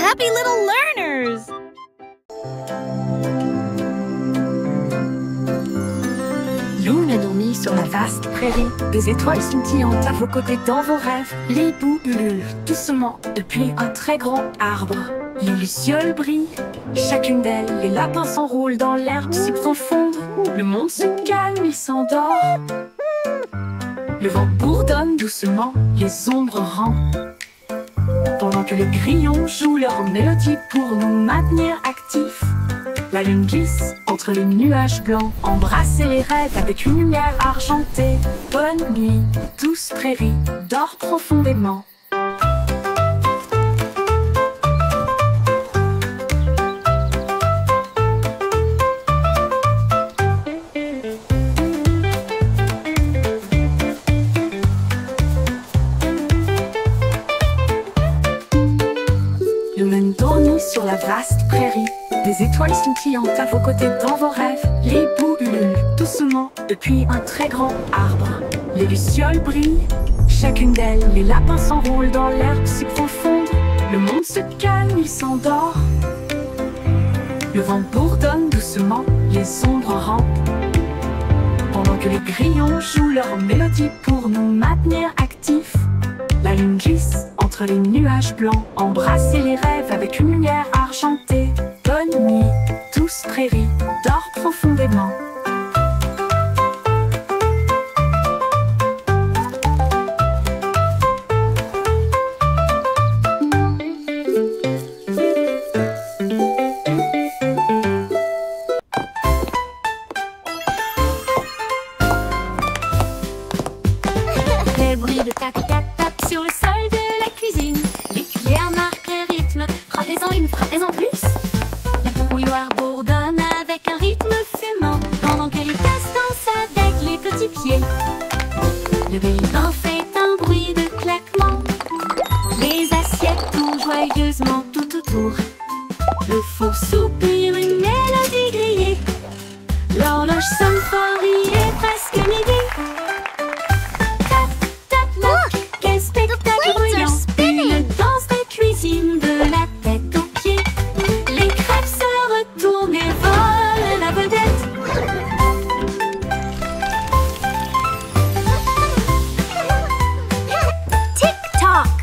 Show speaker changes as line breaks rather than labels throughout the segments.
happy little learners!
Loon a dormi sur la vaste prairie. Des étoiles scintillantes à vos côtés dans vos rêves. Les bouts ululent doucement depuis un très grand arbre. Les lucioles brillent, chacune d'elles. Les lapins s'enroulent dans l'herbe si profonde. Le monde se calme, il s'endort. Le vent bourdonne doucement, les ombres rampent. Pendant que les grillons jouent leur mélodie pour nous maintenir actifs. La lune glisse entre les nuages blancs. Embrassez les rêves avec une lumière argentée. Bonne nuit, douce prairie, dors profondément. Lumen dormit sur la vaste prairie. Des étoiles scintillantes à vos côtés dans vos rêves. Les bouts ululent doucement depuis un très grand arbre. Les lucioles brillent, chacune d'elles. Les lapins s'enroulent dans l'herbe si profonde. Le monde se calme, il s'endort. Le vent bourdonne doucement, les ombres rampent. Pendant que les grillons jouent leur mélodie pour nous maintenir actifs. La lune glisse entre les nuages blancs. Embrassez les rêves avec une lumière argentée. Bonne nuit, douce prairie, dors profondément.
Les bruits de tac-tac-tac sur le sol de la cuisine. Les cuillères marquent le rythme. Frappez-en une, frappez-en plus. La bouilloire bourdonne avec un rythme fumant. Pendant que les tasses dansent avec les petits pieds. Le bain fait un bruit de claquement. Les assiettes tournent joyeusement tout autour. Le four soupire une mélodie grillée. L'horloge sonne fort, il est presque midi. Quel spectacle bruyant! Une danse de cuisine de la tête aux pieds. Les crêpes se retournent et volent la vedette.
Tick-tock!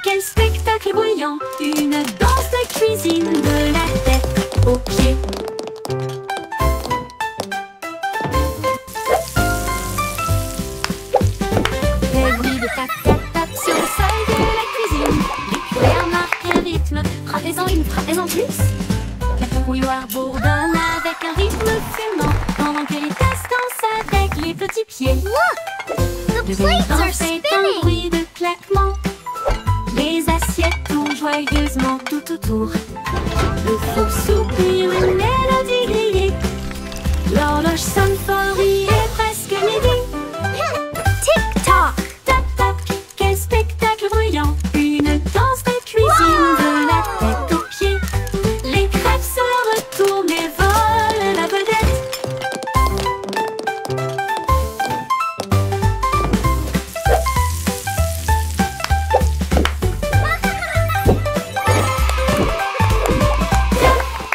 Quel spectacle bruyant! Une danse de cuisine de la tête aux pieds. Les bruits de tac-tac-tac sur le sol de la cuisine. Les cuillères marquent le rythme. Frappez-en une, frappez-en plus. La bouilloire bourdonne avec un rythme fumant. Pendant que les tasses dansent avec les petits pieds.
The
Le
plates
bain
are
fait un
spinning!
bruit de claquement. Les assiettes tournent joyeusement tout autour. Le four soupire une mélodie grillée. L'horloge sonne fort, il est presque midi.
Tick-tock!
Tac-tac, quel spectacle bruyant! Une danse de cuisine de la tête aux pieds. Les crêpes se retournent et volent la vedette.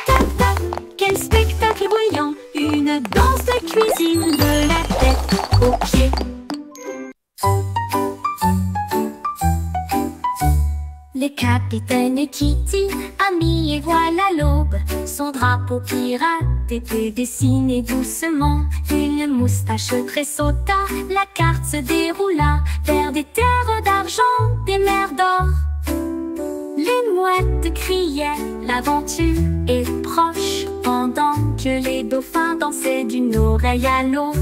Tac-tac, quel spectacle bruyant! Une danse de cuisine de la tête aux pieds. Les capitaines Kitty, amis et voilà l'aube. Son drapeau pirate était dessiné doucement. Une moustache tressauta, la carte se déroula vers des terres d'argent, des mers d'or. Les mouettes criaient, l'aventure est proche. Pendant que les dauphins dansaient d'une oreille à l'autre.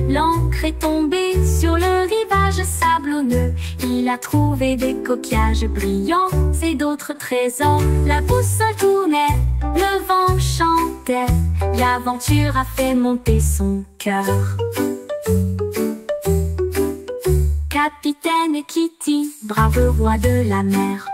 L'ancre est tombée sur le rivage sablonneux. Il a trouvé des coquillages brillants et d'autres trésors. La boussole tournait, le vent chantait. L'aventure a fait monter son cœur. Capitaine Kitty, brave roi de la mer.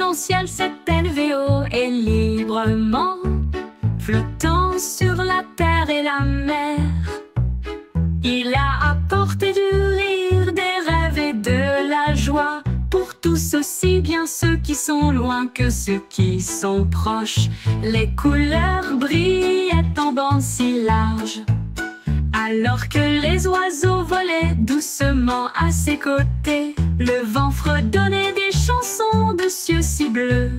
arc-en-ciel s'est élevé haut et librement, flottant sur la terre et la mer. Il a apporté du rire, des rêves et de la joie, pour tous, aussi bien ceux qui sont loin que ceux qui sont proches. Les couleurs brillaient en bandes si larges, alors que les oiseaux volaient doucement à ses côtés. Le vent fredonnait des chansons de cieux si bleus,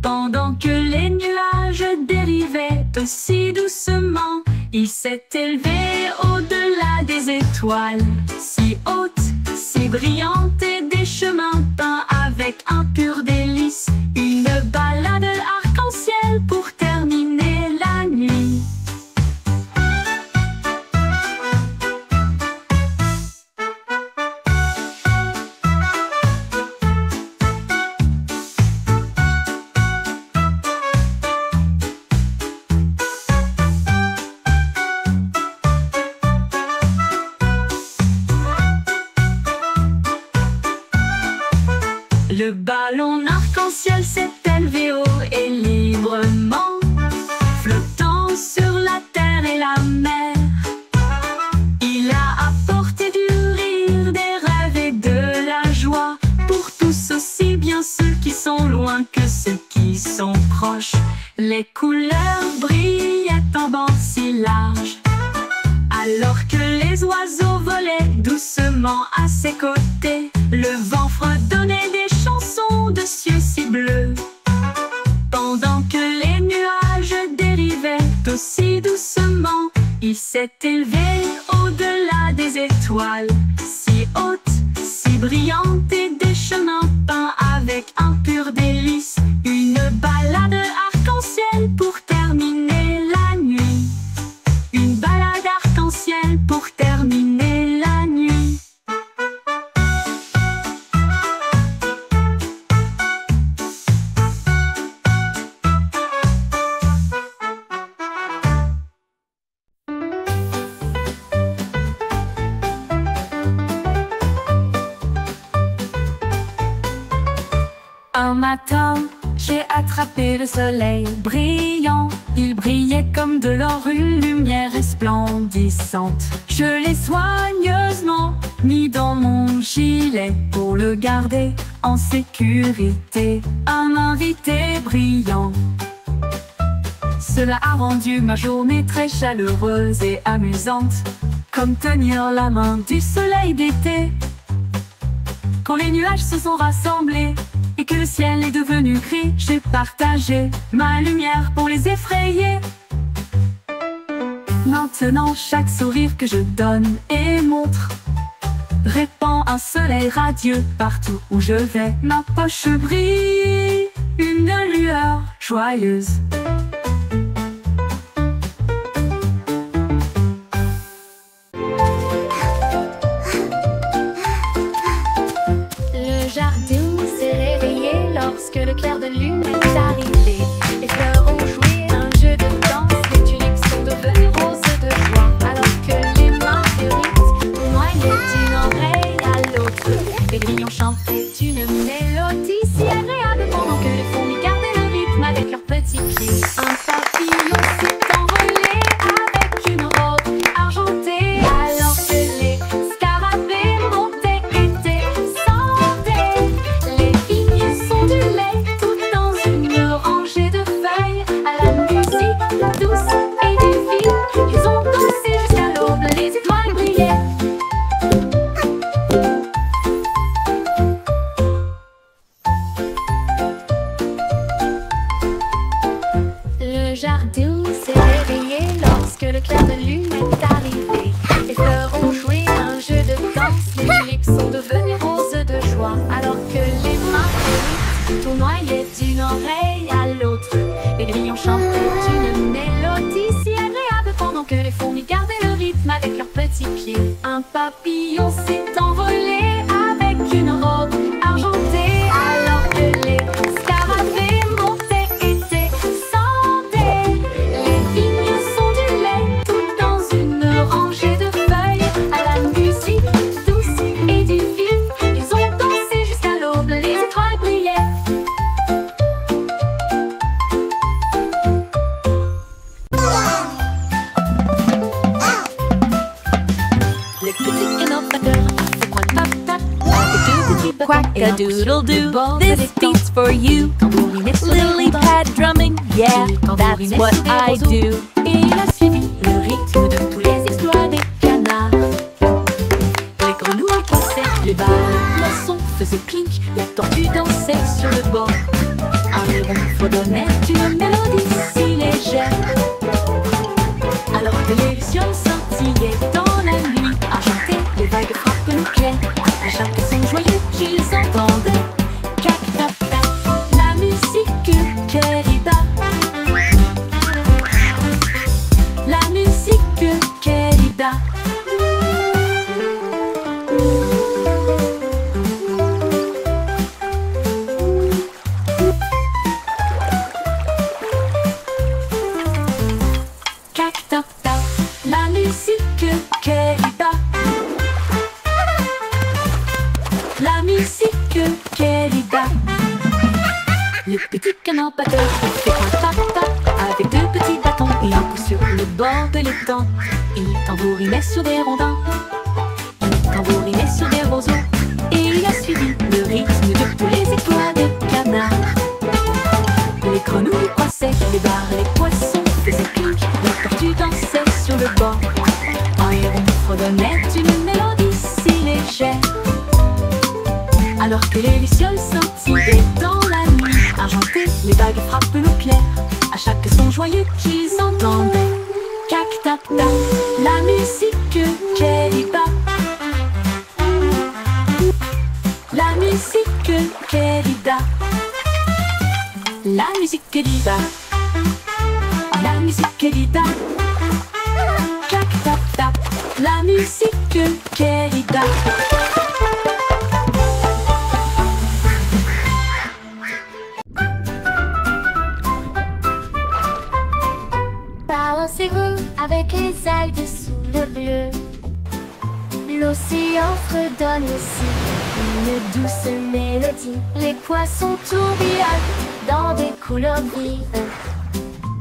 pendant que les nuages dérivaient aussi doucement. Il s'est élevé au-delà des étoiles, si hautes, si brillantes, et des chemins peints avec un pur délice. Une balade arc-en-ciel pour terminer la nuit. Le ballon arc-en-ciel s'est élevé haut et librement, flottant sur la terre et la mer. Il a apporté du rire, des rêves et de la joie, pour tous, aussi bien ceux qui sont loin que ceux qui sont proches. Les couleurs brillaient en bandes si larges, alors que les oiseaux volaient doucement à ses côtés. Le vent fredonnait des chansons de cieux si bleus, pendant que les nuages dérivaient aussi doucement. Il s'est élevé au-delà des étoiles, si hautes, si brillantes, et des chemins peints avec un pur délice. Une balade arc-en-ciel pour terminer la nuit. Une balade arc-en-ciel pour terminer la nuit. Un matin, j'ai attrapé le soleil brillant. Il brillait comme de l'or, une lumière resplendissante. Je l'ai soigneusement mis dans mon gilet pour le garder en sécurité. Un invité brillant. Cela a rendu ma journée très chaleureuse et amusante, comme tenir la main du soleil d'été. Quand les nuages se sont rassemblés et que le ciel est devenu gris, j'ai partagé ma lumière pour les effrayer. Maintenant, chaque sourire que je donne et montre répand un soleil radieux partout où je vais. Ma poche brille, une lueur joyeuse.
Le jardin s'est réveillé lorsque le clair de lune est arrivé. Les fleurs ont joué un jeu de danse, les tuniques sont devenues roses de joie, alors que les marguerites noyaient d'une oreille à l'autre. Les grillons chantaient une mélodie si agréable pendant que les fourmis gardaient le rythme avec leurs petits pieds. Un papillon s'est envolé avec une robe argentée, alors que les scarabées montaient et descendaient. Les vignes sont du lait tout dans une rangée de feuilles, à la musique douce et divine. Ils ont dansé jusqu'à l'aube, les étoiles brillaient. Le jardin s'est réveillé lorsque le clair de lune est arrivé. Les fleurs ont joué un jeu de danse, les tulipes sont devenues roses de joie, alors que les marguerites tournoyaient d'une oreille à l'autre. Les grillons chantaient une mélodie si agréable pendant que les fourmis gardaient le rythme avec leurs petits pieds. Un papillon s'est envolé avec une robe argentée, alors que les scarabées montaient et descendaient. Les vignes sont du lait tout dans une rangée de feuilles, à la musique douce et divine. Ils ont dansé jusqu'à l'aube, les étoiles brillaient.
Quack-a-doodle-doo, this beat's for you. Lily pad drumming, yeah, that's what I do.
Et il a suivi le rythme de tous les exploits des canards. Les grenouilles passaient, les balles, les poissons faisaient clink, la tortue dansait sur le bord. Un héron fredonnait une mélodie si légère. Alors que les lucioles scintillaient dans la nuit argentée, les vagues frappent le clair. À chaque son joyeux qu'ils entendent, cac-tac-tac, la musique querida. La musique querida. Cac-tac-tac, la musique querida. La musique querida. Le petit canard batteur fait un tap-tap avec deux petits bâtons et un coup sur le bord de l'étang. Il tambourinait sur des rondins, il tambourinait sur des roseaux, et il a suivi le rythme de tous les exploits des canards. Les grenouilles croissaient, les barres, les poissons faisaient clink, la tortue dansait sur le bord. Un héron fredonnait une mélodie si légère. Alors que les lucioles scintillaient dans la nuit argentée, les vagues frappent le clair. À chaque son joyeux qu'ils entendent, cac-tac-tac, la musique querida. La musique querida. La musique querida. La musique querida. Cac-tac-tac, la musique querida.
Balancez-vous avec les algues sous le bleu. L'océan fredonne aussi une douce mélodie. Les poissons tourbillonnent dans des couleurs vives.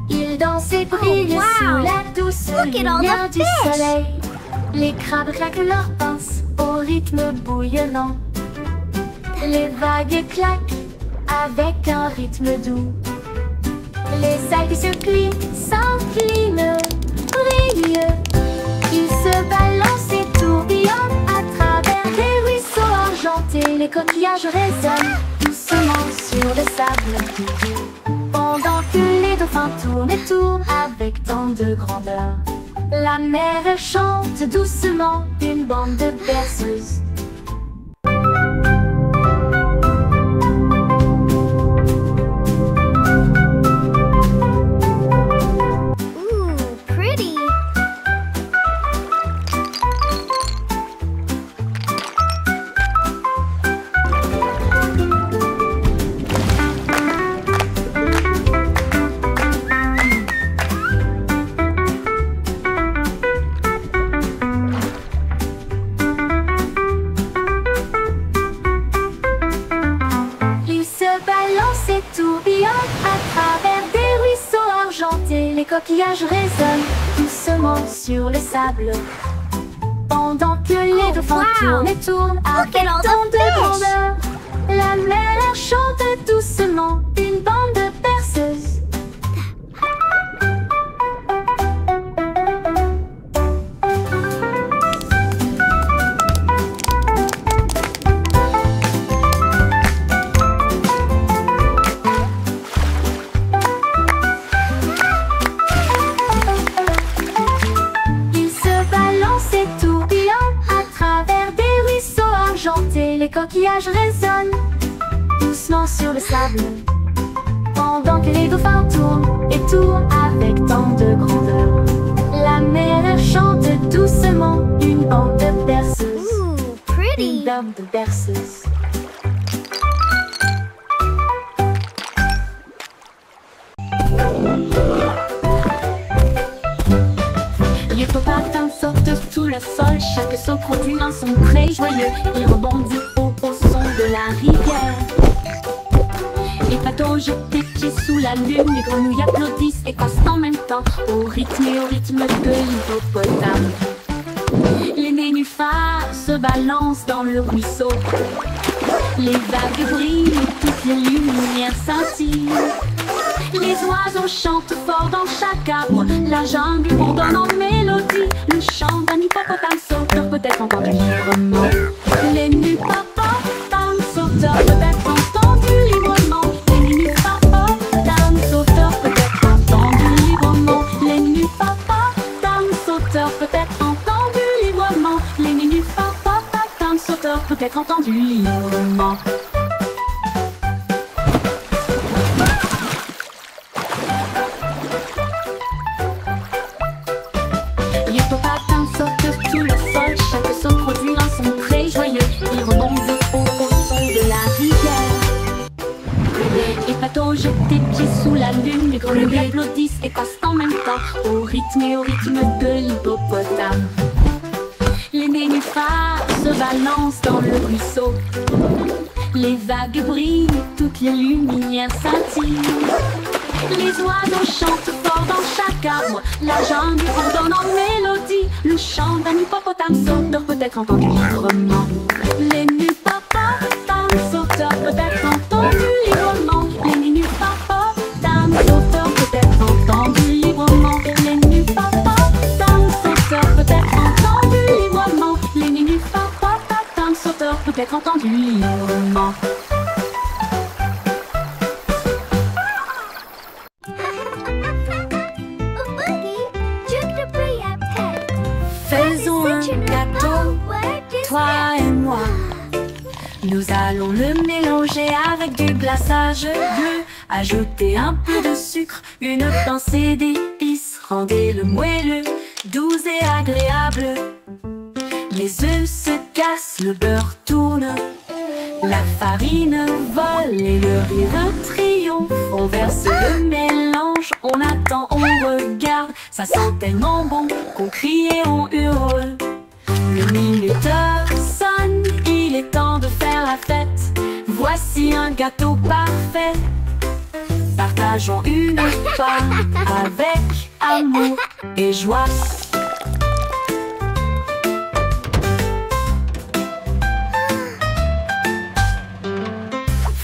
Ils dansent et brillent
wow.
sous la douce
Look at all
lumière
the
du
fish.
soleil. Les crabes claquent leurs pinces au rythme bouillonnant. Les vagues claquent avec un rythme doux. Les algues se plient, s'inclinent, brillent. Ils se balancent et tourbillonnent à travers des ruisseaux argentés. Les coquillages résonnent doucement sur le sable, pendant que les dauphins tournent et tournent avec tant de grandeur. La mer chante doucement une bande de berceuses.
Ooh, pretty.
Ils se balancent et tourbillonnent à travers des ruisseaux argentés. Les coquillages résonnent doucement sur le sable, pendant que les dauphins
wow.
tournent et tournent avec
at all the
tant de
fish.
grandeur. La mer chante doucement une bande de berceuses. Ils se balancent et tourbillonnent à travers des ruisseaux argentés. Les coquillages résonnent doucement sur le sable, pendant que les dauphins tournent et tournent avec tant de grandeur. La mer chante doucement une bande de berceuses.
Ooh,
Une
pretty.
bande de berceuses. Les popatins sortent sous le sol, chaque saut produit un son très joyeux. Il rebondit au son de la rivière. Les bateaux jettent des pieds sous la lune, les grenouilles applaudissent et passent en même temps au rythme de l'hippopotame. Les nénuphars se balancent dans le ruisseau. Les vagues brillent, toutes les lumières scintillent. Les oiseaux chantent fort dans chaque arbre. La jungle bourdonne en mélodie. Le chant d'un hippopotame sauteur peut être entendu librement. Les hippopotames sauteurs peut être entendu librement. Les hippopotames sauteurs peut être entendu librement. Les hippopotames sauteurs peut être entendu librement. Les hippopotames sauteurs peut être entendu librement. L'hippopotame saute sur le sol, chaque saut produit un son très joyeux. Il rebondit au son de la rivière. Les hépatos jettent des pieds sous la lune, les grenouilles applaudissent et passent en même temps au rythme de l'hippopotame. Les nénuphars se balancent dans le ruisseau. Les vagues brillent, toutes les lumières scintillent. Les oiseaux chantent fort dans chaque arbre. La jungle bourdonne en mélodie. Le chant d'un hippopotame sauteur peut être entendu librement. Les hippopotames sauteurs peut être entendu librement. Les hippopotames sauteurs peut être entendu librement. Les hippopotames sauteurs peut être entendu librement. Les hippopotames sauteurs peut être entendu librement. Faisons un gâteau, toi et moi. Nous allons le mélanger avec du glaçage bleu. Ajouter un peu de sucre, une pincée d'épices. Rendez-le moelleux, doux et agréable. Les œufs se cassent, le beurre tourne. La farine vole et le rire triomphe. On verse le mélange, on attend, on regarde. Ça sent tellement bon qu'on crie et on hurle. Le minuteur sonne, il est temps de faire la fête. Voici un gâteau parfait. Partageons une part avec amour et joie.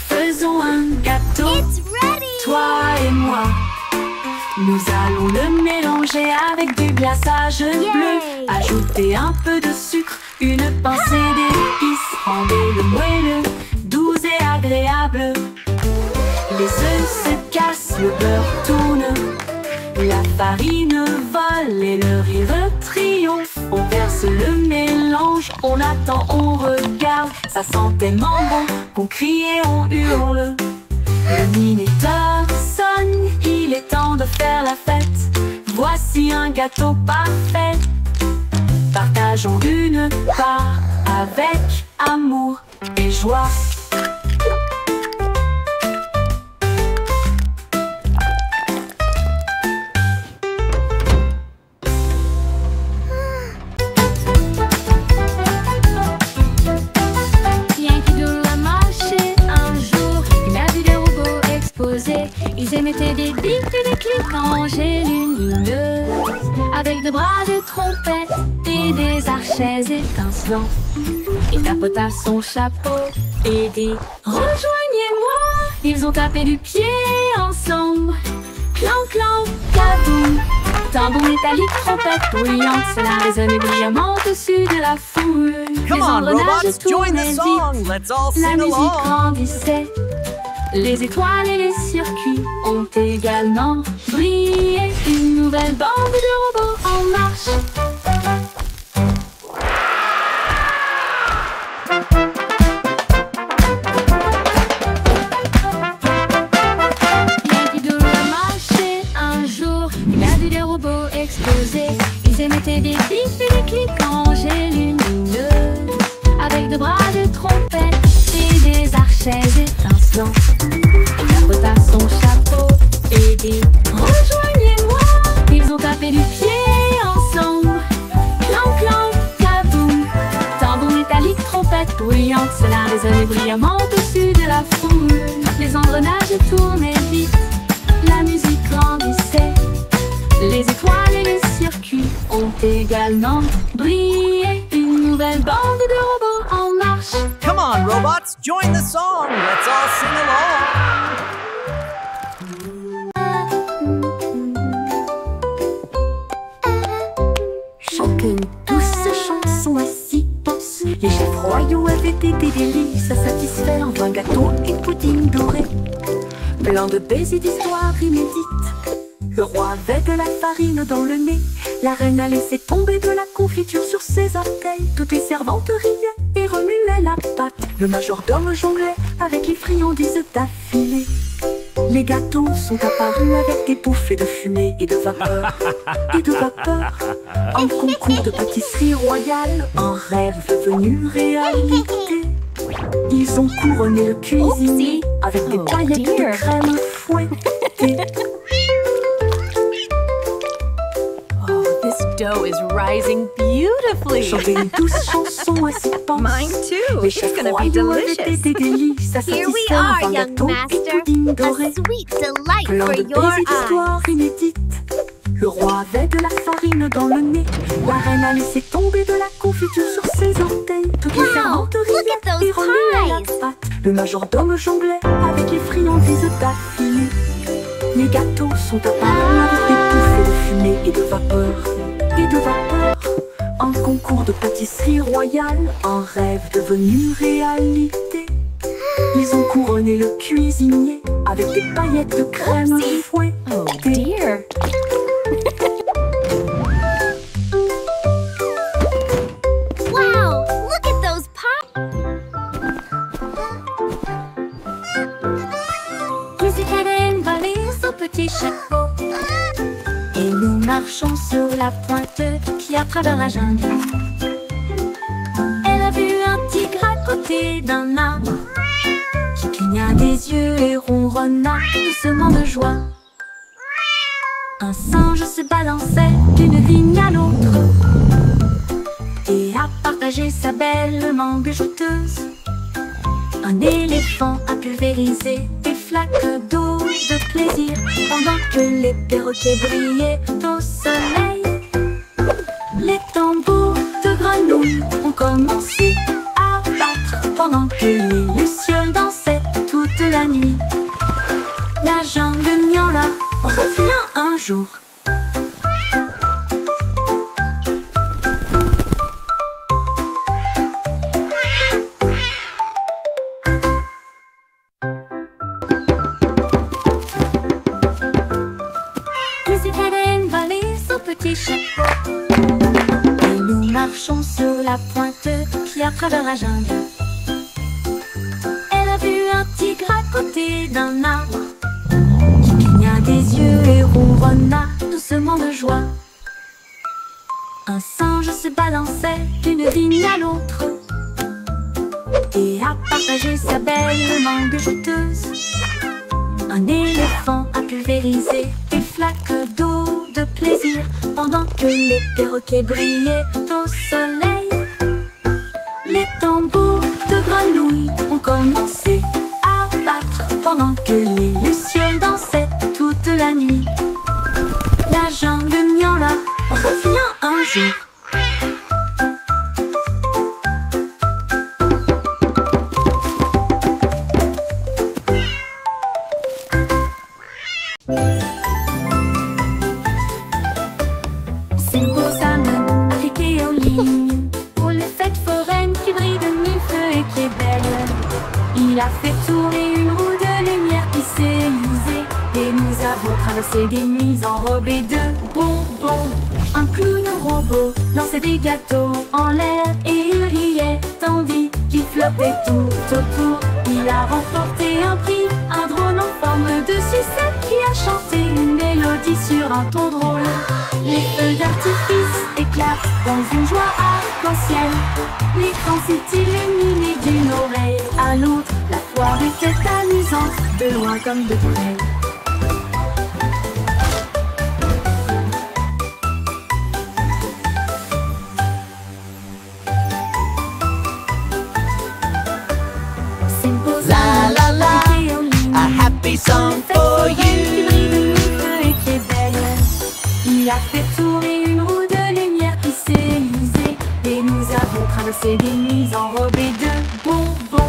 Faisons un gâteau, toi et moi. Nous allons le mélanger avec du glaçage bleu. Ajouter un peu de sucre, une pincée d'épices. Rendez-le moelleux, doux et agréable. Les œufs se cassent, le beurre tourne. La farine vole et le rire triomphe. On verse le mélange, on attend, on regarde. Ça sent tellement bon qu'on crie et on hurle. Le minuteur sonne, il est temps de faire la fête. Voici un gâteau parfait. Partageons une part avec amour et joie. Ils émettaient des bips et des clics en lumineuses, avec des bras de trompette et des archets étincelants. Il tapota son chapeau et dit « Rejoignez-moi !» Ils ont tapé du pied ensemble. Clan, clan, kaboum. Tambour métallique, trompette bruyante, cela résonnait brillamment au-dessus de la foule.
Come on, robots, join the song. Let's all
La
sing
musique
along.
grandissait. Les étoiles et les circuits ont également brillé. Une nouvelle bande de robots en marche. Bien qu'il doit marcher un jour, il a vu des robots exploser. Ils émettaient des bips et des clics en lumineuses, avec des bras de trompette et des archets étincelants. Il tapota son chapeau et dit « Rejoignez-moi !» Ils ont tapé du pied ensemble. Clan, clan, kaboum. Tambour métallique, trompette bruyante, cela résonnait brillamment au-dessus de la foule. Les engrenages tournaient vite, la musique grandissait. Les étoiles et les circuits ont également brillé. Une nouvelle bande de robots en marche.
Come on, robots, join the song. Let's all sing along.
Chacun tous chansons assis pensent. Les chefs royaux avaient été des délices à satisfaire. 20 gâteaux et pudding doré, plein de baisers d'histoires inédites. Le roi avait de la farine dans le nez. La reine a laissé tomber de la confiture sur ses orteils. Toutes les servantes riaient et remuaient la pâte. Le majordome jonglait avec les friandises d'affilée. Les gâteaux sont apparus avec des bouffées de fumée et de vapeur. Et de vapeur. Un concours de pâtisserie royale, un rêve devenu réalité. Ils ont couronné le cuisinier avec des paillettes de crème fouettées.
Oh, this dough is rising beautifully.
Chanter une douce chanson à s'y penser.
Mine too.
Les
It's
chefs
gonna be
royaux avaient été
delicious.
des délices à
Here we
satisfaire.
are,
20
young
gâteaux et
master.
pudding
A
doré,
sweet delight
plein
for
de
your
baisers
eyes.
d'histoires inédites. Le roi avait de la farine dans le nez. La reine a laissé tomber de la confiture sur ses orteils. Toutes les
Wow,
servantes
look at
riaient et
those
remuaient la
pies.
pâte. Le majordome jonglait avec les friandises d'affilée. Les gâteaux sont apparus avec des bouffées de fumée et de vapeur. Et de vapeur. Un concours de pâtisserie royale, un rêve devenu réalité. Ils ont couronné le cuisinier avec des paillettes de crème fouettées.
Oh dear.
Wow, look at those pies.
Musique Hélène volée son petit chapeau. Et nous marchons sur la pointe qui à travers la jungle. Elle a vu un tigre à côté d'un arbre qui cligna des yeux et ronronna doucement de joie. Un singe se balançait d'une vigne à l'autre et a partagé sa belle mangue jouteuse. Un éléphant a pulvérisé des flaques d'eau de plaisir pendant que les perroquets brillaient au soleil. Les tambours de grenouilles ont commencé à battre pendant que les lucioles dansaient toute la nuit. La jungle miaula revient un jour. Musique Hélène volée son petit chapeau. Et nous marchons sur la pointe qui à travers la jungle. Elle a vu un tigre à côté d'un arbre qui cligna des yeux et ronronna doucement de joie. Un singe se balançait d'une vigne à l'autre et a partagé sa belle mangue jouteuse. Un éléphant a pulvérisé des flaques d'eau de plaisir pendant que les perroquets brillaient au soleil. Les tambours de grenouilles ont commencé à battre pendant que les lucioles dansaient toute la nuit. La jungle miaula revient un jour. C'est pour sa main cliquée en ligne pour les fêtes foraines qui brillent de mille feux et qui est belle. Il a fait tourner une roue de lumière qui s'est usée et nous avons traversé des nuits enrobées de bonbons. Un clown robot lançait des gâteaux en l'air et il riait tandis qu'il flottait tout autour. Il a remporté un prix, un drone en forme de sucette qui a chanté une mélodie sur un ton drôle. Les feux d'artifice éclatent dans une joie arc-en-ciel. L'écran s'est illuminé d'une oreille à l'autre. La foire était amusante, de loin comme de près.
La la la, a happy song for you.
Il a fait tourner une roue de lumière qui s'est usée et nous avons traversé des nuits enrobées de bonbons.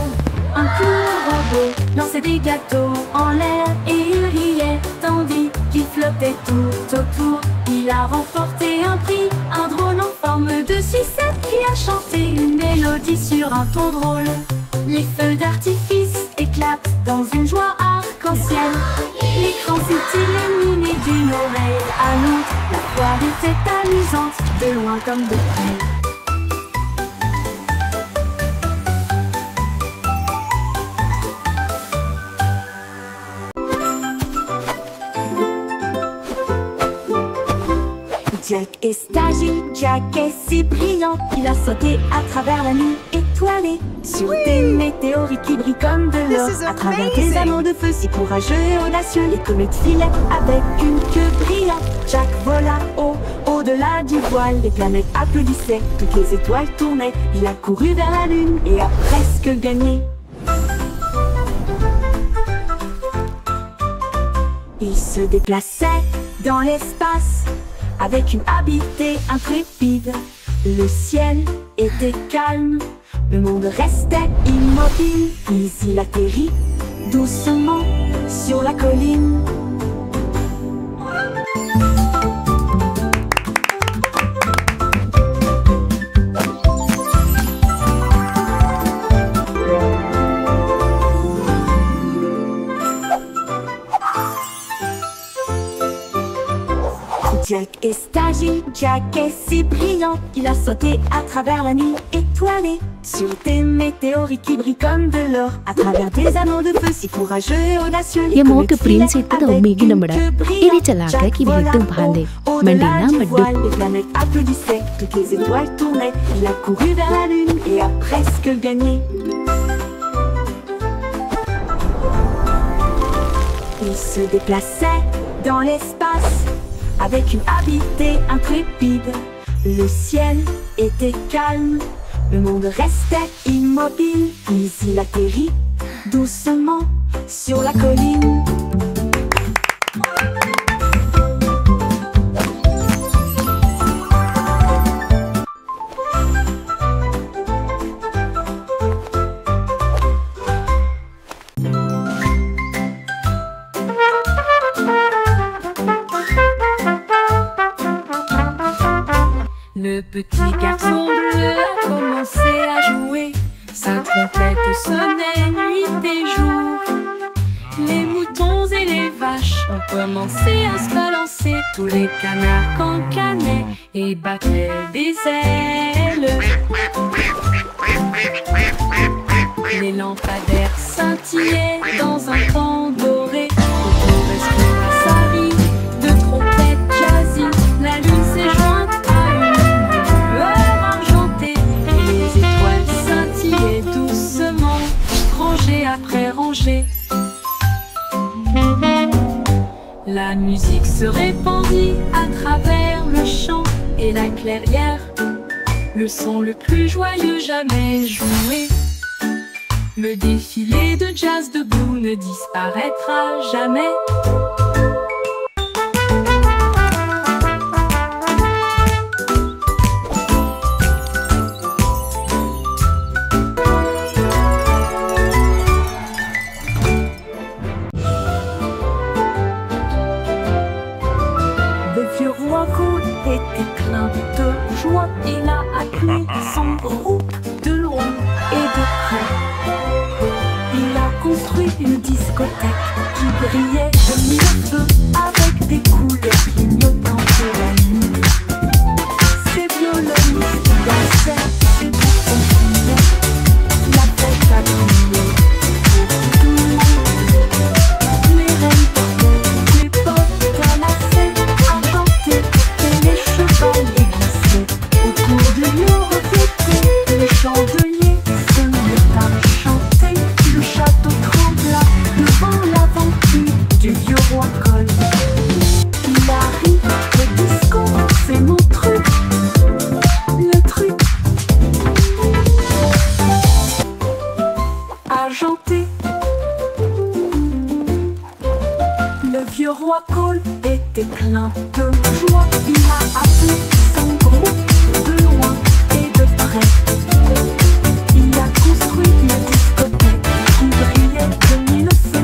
lançait des gâteaux en l'air et il riait tandis qu'il flottait tout autour. Il a remporté un prix, un drone en forme de sucette qui a chanté une mélodie sur un ton drôle. Les feux d'artifice éclatent dans une joie arc-en-ciel. L'écran s'est illuminé d'une oreille à l'autre. La foire était amusante, de loin comme de près. Jack est agile, Jack est si brillant, il a sauté à travers la nuit étoilée, sur des météorites qui brillent comme de l'or, à travers des anneaux de feu si courageux et audacieux. Les comètes filaient avec une queue brillante. Jack vola au-delà du voile, les planètes applaudissaient, toutes les étoiles tournaient. Il a couru vers la lune et a presque gagné. Il se déplaçait dans l'espace avec une habileté intrépide. Le ciel était calme, le monde restait immobile. Puis il atterrit doucement sur la colline. Jack est agile, Jack est si brillant, il a sauté à travers la nuit étoilée, sur des météorites qui brillent comme de l'or, à travers des anneaux de feu si courageux et audacieux.
ये मौके के प्रिंस इतने तो उम्मीद न बड़ा इरी चला के कि भीतर भांदे मंडीना मड्डू
Les planètes applaudissaient, toutes les étoiles tournaient. Il a couru vers la lune et a presque gagné. Il se déplaçait dans l'espace avec une habileté intrépide. Le ciel était calme, le monde restait immobile. Puis il atterrit doucement sur la colline. Le petit garçon bleu a commencé à jouer. Sa trompette sonnait nuit et jour. Les moutons et les vaches ont commencé à se balancer. Tous les canards cancanaient et battaient des ailes. Les lampadaires scintillaient dans un camp doré. Autour respirait sa vie de trompette jazzy. La lune s'est jointe à une lueur argentée. Et les étoiles scintillaient doucement, rangées après rangées. La musique se répandit à travers le champ et la clairière. Le son le plus joyeux jamais joué. Le défilé de jazz debout ne disparaîtra jamais. Le vieux roi Cool était plein de joie. Il a appelé son groupe de loin et de près. Il a construit une discothèque qui brillait de mille feux avec des couleurs clignotantes de la nuit. Ses violonistes dansaient, ses boutons criaient. La fête a brillé pour tout le monde. Les reines portaient des bottes canassaient à chanter et les chevaliers glissaient. Autour de nous reflétés, les chandeliers se mirent à chanter. Le château trembla devant l'aventure du vieux roi Cole. Il arrive, le disco, c'est mon truc. Le truc argenté. Le vieux roi Cole était plein de joie. Il a appelé son groupe de loin et de près. Il a construit une discothèque qui brillait de mille feux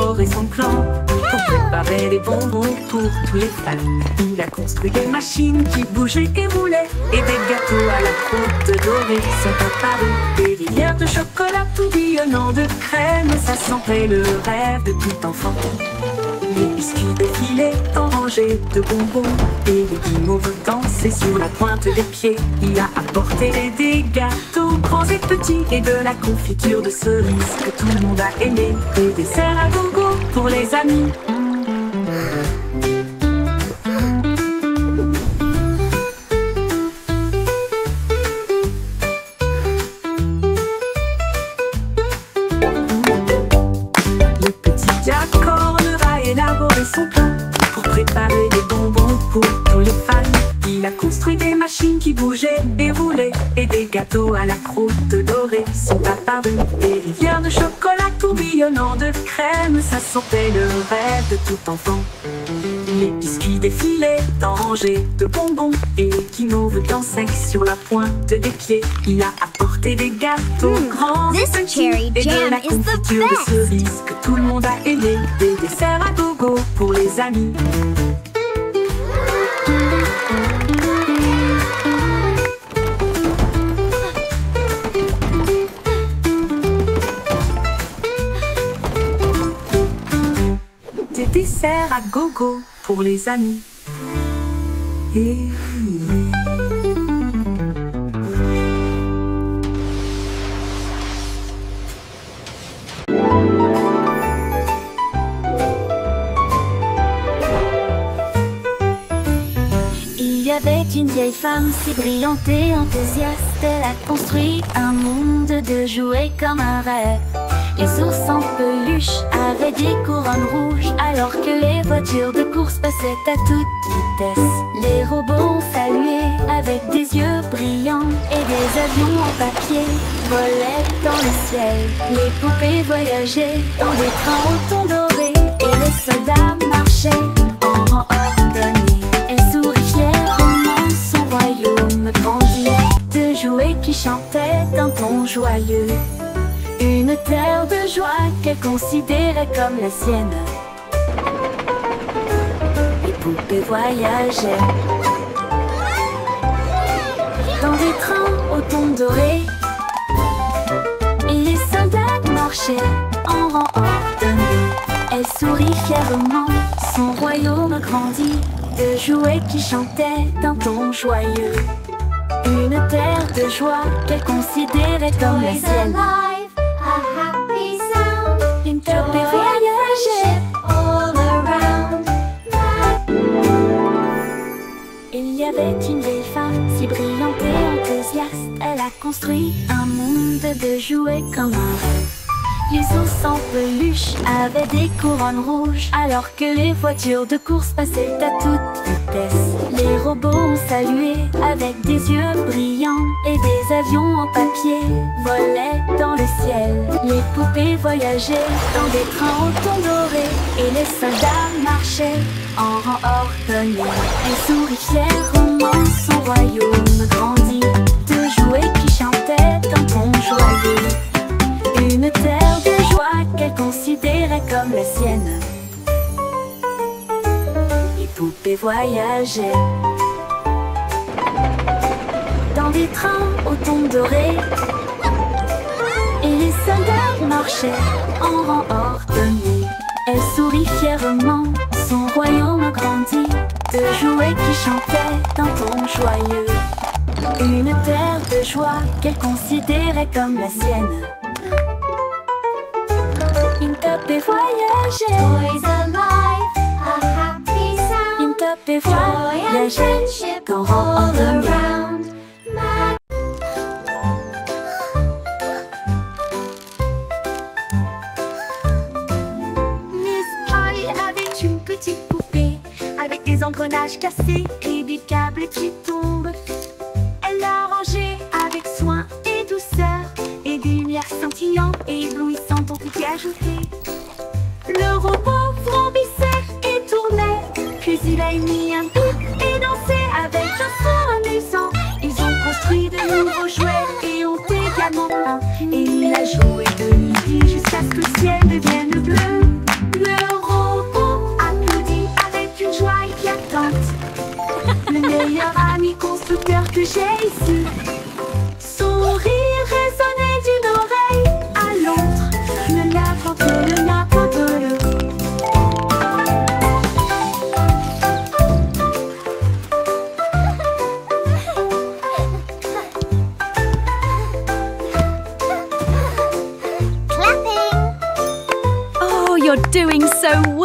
élaboré son plan pour préparer les bonbons pour tous les fans. Il a construit des machines qui bougeaient et roulaient, et des gâteaux à la croûte dorée sont apparus. Des rivières de chocolat tourbillonnant de crème, ça sentait le rêve de tout enfant. Les biscuits défilaient en rangées de bonbons, et les guimauves dansaient sur la pointe des pieds. Il a apporté des gâteaux grands et petits, et de la confiture de cerises que tout le monde a aimé. Des desserts à gogo pour les amis. Le petit Jack Horner a élaboré son plan pour préparer des bonbons pour tous les fans. Il a construit des machines qui bougeaient et roulaient, et des gâteaux à la croûte dorée sont apparus. Des rivières de chocolat tourbillonnant de crème, ça sentait le rêve de tout enfant. Les biscuits défilaient en rangées de bonbons, et les guimauves dansaient sur la pointe des pieds. Il a apporté des gâteaux grands et
This
petits,
cherry
et de
jam
la
is the
confiture de
best.
cerises que tout le monde a aimé. Des desserts à gogo pour les amis. Des desserts à gogo pour les amis. Et...
Il y avait une vieille femme si brillante et enthousiaste. Elle a construit un monde de jouets comme un rêve. Les ours en peluche avaient des couronnes rouges, alors que les voitures de course passaient à toute vitesse. Les robots ont salué avec des yeux brillants, et des avions en papier volaient dans le ciel. Les poupées voyageaient dans des trains au ton doré, et les soldats marchaient en rang ordonné. Elle sourit fièrement, son royaume grandit, de jouets qui chantaient d'un ton joyeux. Une terre de joie qu'elle considérait comme la sienne. Les poupées voyageaient dans des trains au ton doré, et les soldats marchaient en rang ordonné. Elle sourit fièrement, son royaume grandit, de jouets qui chantaient d'un ton joyeux. Une terre de joie qu'elle considérait comme la sienne. Une poupée voyageait all around. Il y avait une vieille femme si brillante et enthousiaste. Elle a construit un monde de jouets comme un rêve. Les ours en peluche avaient des couronnes rouges, alors que les voitures de course passaient à toute vitesse. Les robots ont salué avec des yeux brillants, et des avions en papier volaient dans le ciel. Les poupées voyageaient dans des trains au ton doré, et les soldats marchaient en rang ordonné. Elle sourit fièrement, son royaume grandit, de jouets qui chantaient d'un ton joyeux. Une terre de joie qu'elle considérait comme la sienne. Les poupées voyageaient dans des trains au ton doré, et les soldats marchaient en rang ordonné. Elle sourit fièrement, son royaume grandit, de jouets qui chantaient d'un ton joyeux. Une terre de joie qu'elle considérait comme la sienne. Une poupée voyageait, toys alive, a happy sound. Une poupée voyageait, dans rang around. Miss Polly avait une petite poupée, avec des engrenages cassés et des câbles qui tombent. Elle l'a rangée avec soin et douceur, et des lumières scintillantes et éblouissantes ont été ajoutées. Le robot flambissait et tournait, puis il a émis un bip et dansé avec un son amusant. Ils ont construit de nouveaux jouets et ont également peint, et il a joué de nuit jusqu'à ce que le ciel devienne bleu.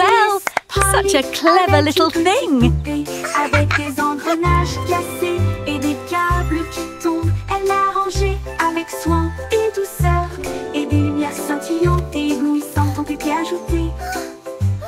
well, such a clever little thing.
Avec des engrenages cassés et des câbles qui tombent, elle l'a rangé avec soin et douceur. Et des lumières scintillantes et éblouissantes ont été ajoutées.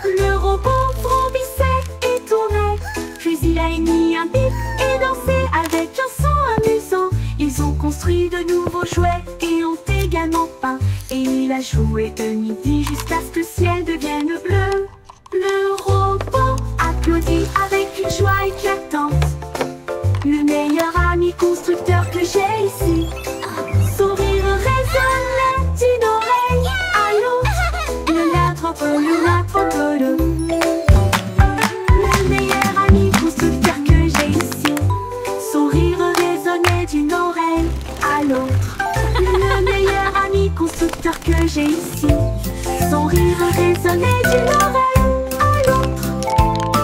Le robot vrombissait et tournait, puis il a émis un bip et dansé avec un son amusant. Ils ont construit de nouveaux jouets et ont également peint. Et il a joué de midi jusqu'à ce que le ciel devienne bleu. Le robot applaudit avec une joie éclatante. Le meilleur ami constructeur que j'ai ici. Sourire résonne d'une oreille à l'autre. Le meilleur ami constructeur que j'ai ici. Sourire résonnait d'une oreille à l'autre. Le meilleur ami constructeur que j'ai ici. Son rire résonnait d'une oreille